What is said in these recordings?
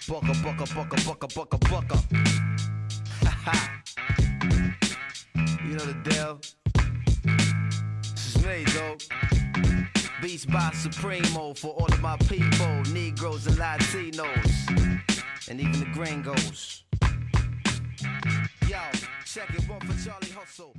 Bucka, bucka, bucka, bucka, bucka, bucka. Ha ha. You know the deal. This is me, though. Beats by Supremo for all of my people, Negroes and Latinos, and even the gringos. Yo, check it, one for Charlie Hustle.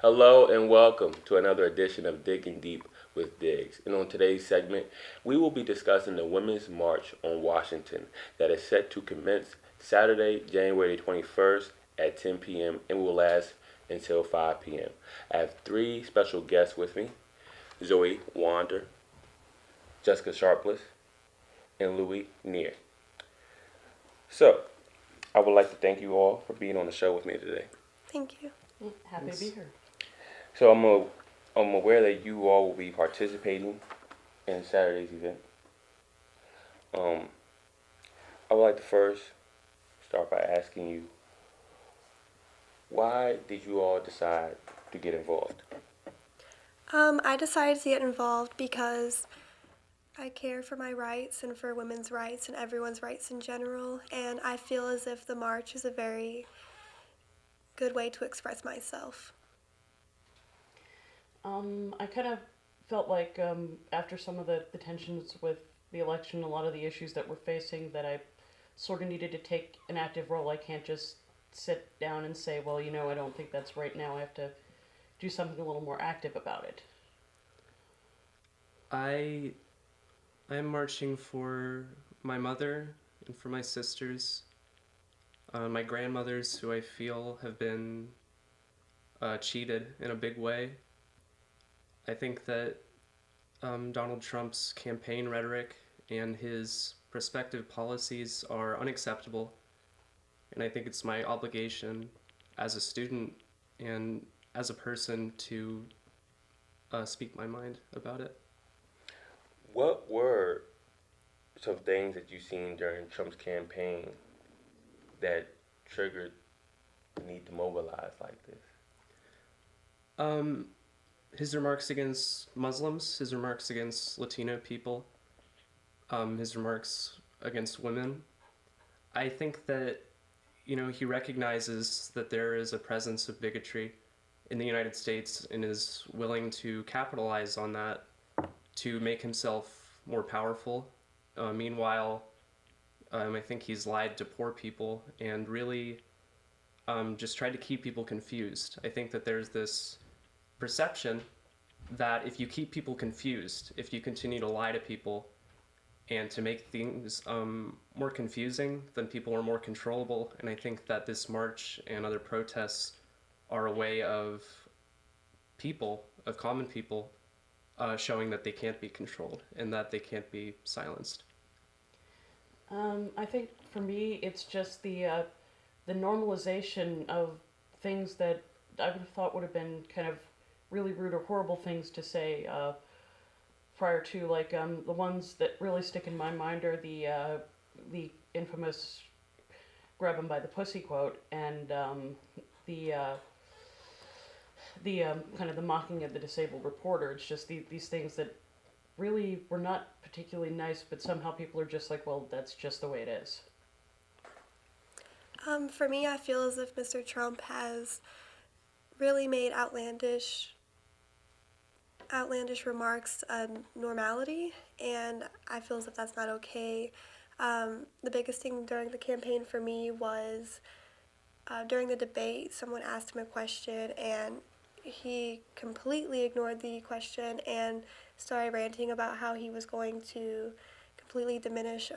Hello and welcome to another edition of Digging Deep with Diggz. And on today's segment, we will be discussing the Women's March on Washington that is set to commence Saturday, January 21st at 10 p.m. and will last until 5 p.m. I have three special guests with me, Zoe Wander, Jessica Sharpless, and Louis Neer. So, I would like to thank you all for being on the show with me today. Thank you. Happy to be here. So I'm aware that you all will be participating in Saturday's event. I would like to first start by asking you, why did you all decide to get involved? I decided to get involved because I care for my rights and for women's rights and everyone's rights in general, and I feel as if the march is a very good way to express myself. I kind of felt like after some of the tensions with the election, a lot of the issues that we're facing, that I sort of needed to take an active role. I can't just sit down and say, well, you know, I don't think that's right now. I have to do something a little more active about it. I'm marching for my mother and for my sisters, my grandmothers, who I feel have been cheated in a big way. I think that Donald Trump's campaign rhetoric and his prospective policies are unacceptable, and I think it's my obligation as a student and as a person to speak my mind about it. What were some things that you seen during Trump's campaign that triggered the need to mobilize like this? His remarks against Muslims, his remarks against Latino people, his remarks against women. I think that, he recognizes that there is a presence of bigotry in the United States and is willing to capitalize on that to make himself more powerful. Meanwhile, I think he's lied to poor people and really just tried to keep people confused. I think that there's this perception that if you keep people confused, if you continue to lie to people and to make things more confusing, then people are more controllable. And I think that this march and other protests are a way of common people, showing that they can't be controlled and that they can't be silenced. I think for me, it's just the normalization of things that I would have thought would have been kind of really rude or horrible things to say prior to, like the ones that really stick in my mind are the infamous "grab him by the pussy" quote, and the kind of the mocking of the disabled reporter. It's just these things that really were not particularly nice, but somehow people are just like, well, that's just the way it is. For me, I feel as if Mr. Trump has really made outlandish remarks a normality, and I feel as if that's not okay. The biggest thing during the campaign for me was during the debate, someone asked him a question, and he completely ignored the question and started ranting about how he was going to completely diminish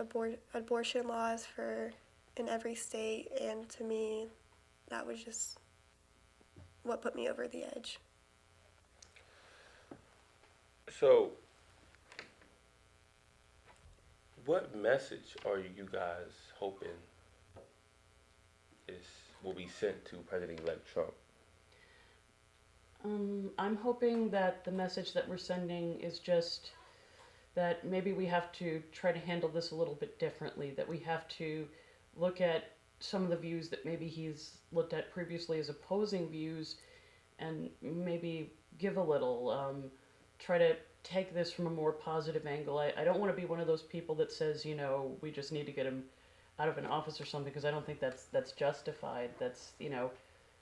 abortion laws in every state, and to me, that was just what put me over the edge. So, what message are you guys hoping will be sent to President-elect Trump? I'm hoping that the message that we're sending is just that maybe we have to try to handle this a little bit differently, that we have to look at some of the views that maybe he's looked at previously as opposing views and maybe give a little try to take this from a more positive angle. I don't want to be one of those people that says, we just need to get him out of an office or something, because I don't think that's justified. That's,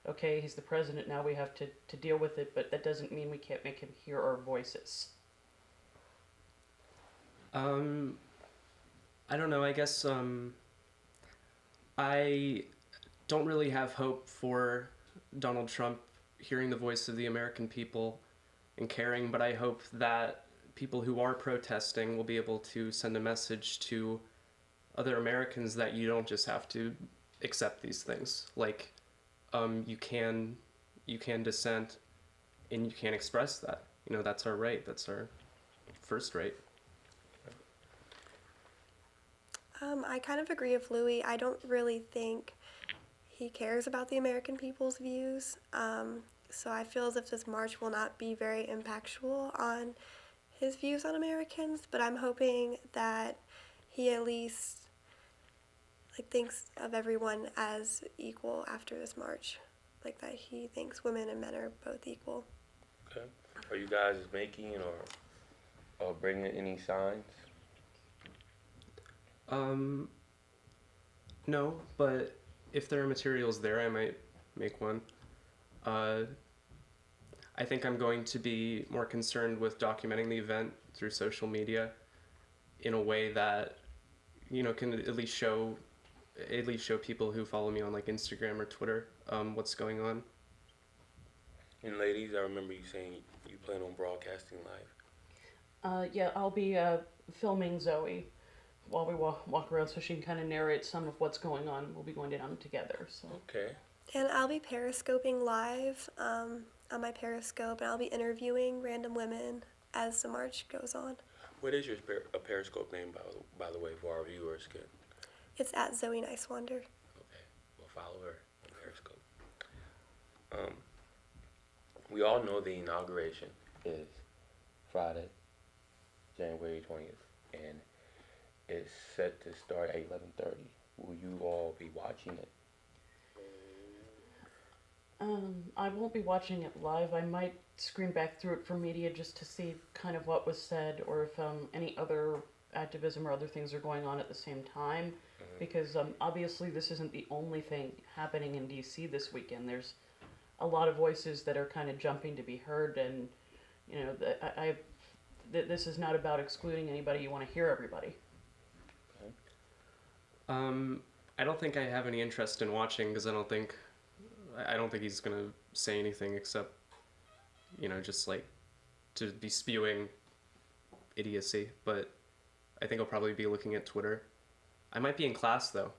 okay, he's the president, now we have to deal with it, but that doesn't mean we can't make him hear our voices. I don't know, I guess I don't really have hope for Donald Trump hearing the voice of the American people and caring, but I hope that people who are protesting will be able to send a message to other Americans that you don't just have to accept these things. Like, you can dissent and you can express that. That's our right. That's our first right. I kind of agree with Louis. I don't really think he cares about the American people's views. So I feel as if this march will not be very impactful on his views on Americans, but I'm hoping that he at least thinks of everyone as equal after this march. Like that he thinks women and men are both equal. Okay. Are you guys making or bringing any signs? No, but if there are materials there, I might make one. I think I'm going to be more concerned with documenting the event through social media in a way that, can at least show people who follow me on Instagram or Twitter what's going on. And ladies, I remember you saying you plan on broadcasting live. Yeah, I'll be filming Zoe while we walk around, so she can kind of narrate some of what's going on. We'll be going down together. So. Okay. And I'll be periscoping live on my Periscope, and I'll be interviewing random women as the march goes on. What is your Periscope name, by the way, for our viewers? Good. It's at Zoe Nicewander. Okay, we'll follow her on Periscope. We all know the inauguration is Friday, January 20th, and it's set to start at 11:30. Will you all be watching it? I won't be watching it live. I might screen back through it for media just to see kind of what was said, or if any other activism or other things are going on at the same time. Because obviously this isn't the only thing happening in D.C. this weekend. There's a lot of voices that are kind of jumping to be heard, and this is not about excluding anybody. You want to hear everybody. I don't think I have any interest in watching, because I don't think he's gonna say anything except, just to be spewing idiocy. But I think I'll probably be looking at Twitter. I might be in class though,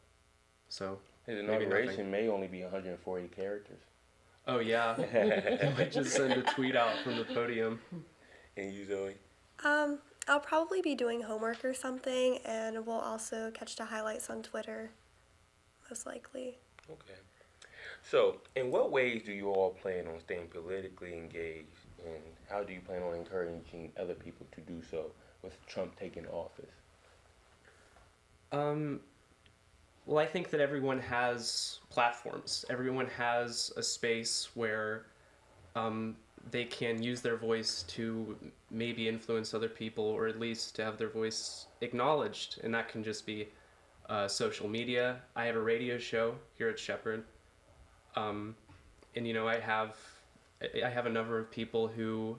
so His inauguration may only be 140 characters. Oh yeah, I might just send a tweet out from the podium. And you, Zoe? I'll probably be doing homework or something, and we'll also catch the highlights on Twitter, most likely. Okay. So, in what ways do you all plan on staying politically engaged, and how do you plan on encouraging other people to do so with Trump taking office? Well, I think that everyone has platforms. Everyone has a space where they can use their voice to maybe influence other people, or at least to have their voice acknowledged. And that can just be social media. I have a radio show here at Shepherd. And I have a number of people who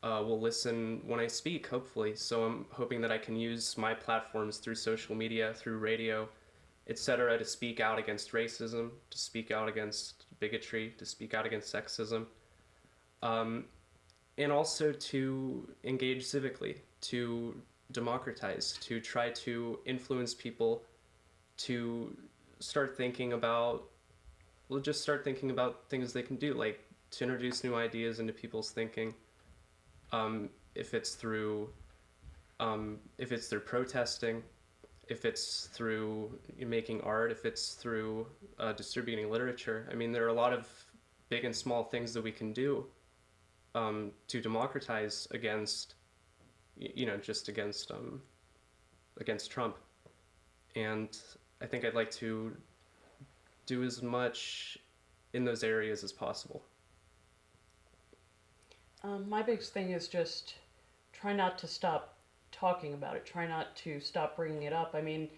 will listen when I speak, hopefully. So I'm hoping that I can use my platforms through social media, through radio, etc., to speak out against racism, to speak out against bigotry, to speak out against sexism, and also to engage civically, to democratize, to try to influence people to start thinking about things they can do, like to introduce new ideas into people's thinking. If it's through protesting, if it's through making art, if it's through distributing literature. I mean, there are a lot of big and small things that we can do to democratize against Trump. And I think I'd like to do as much in those areas as possible. My biggest thing is just try not to stop talking about it. Try not to stop bringing it up. I mean,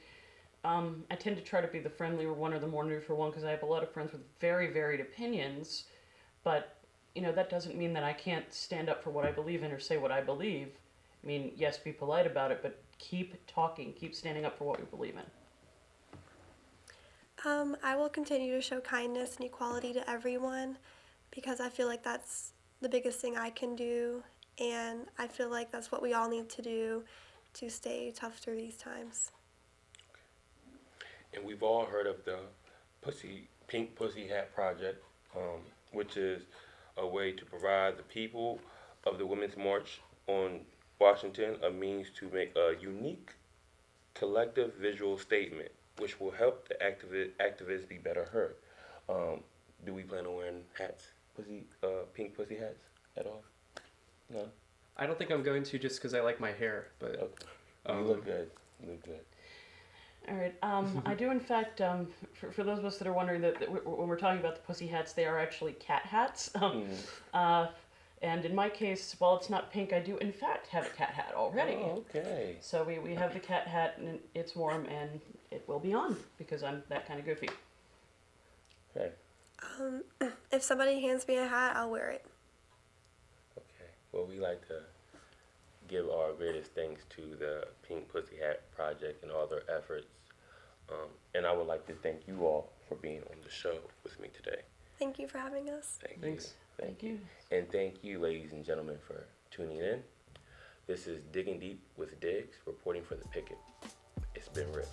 I tend to try to be the friendlier one or the more neutral one because I have a lot of friends with very varied opinions, but that doesn't mean that I can't stand up for what I believe in or say what I believe. I mean, yes, be polite about it, but keep talking, keep standing up for what we believe in. I will continue to show kindness and equality to everyone because I feel like that's the biggest thing I can do, and I feel like that's what we all need to do to stay tough through these times. And we've all heard of the Pink Pussy Hat Project, which is a way to provide the people of the Women's March on Washington a means to make a unique collective visual statement, which will help the activists be better heard. Do we plan on wearing hats, pink pussy hats at all? No? I don't think I'm going to just because I like my hair, but Okay. You look good. You look good. All right. I do, in fact, for those of us that are wondering that when we're talking about the pussy hats, they are actually cat hats. And in my case, while it's not pink, I do, in fact, have a cat hat already. Oh, okay. So we have the cat hat, and it's warm, and it will be on because I'm that kind of goofy. Okay. If somebody hands me a hat, I'll wear it. Okay. Well, we like to give our greatest thanks to the Pink Pussy Hat Project and all their efforts. And I would like to thank you all for being on the show with me today. Thank you for having us. Thanks. You. Thank you. And thank you, ladies and gentlemen, for tuning in. This is Digging Deep with Diggz, reporting for The Picket. It's been real.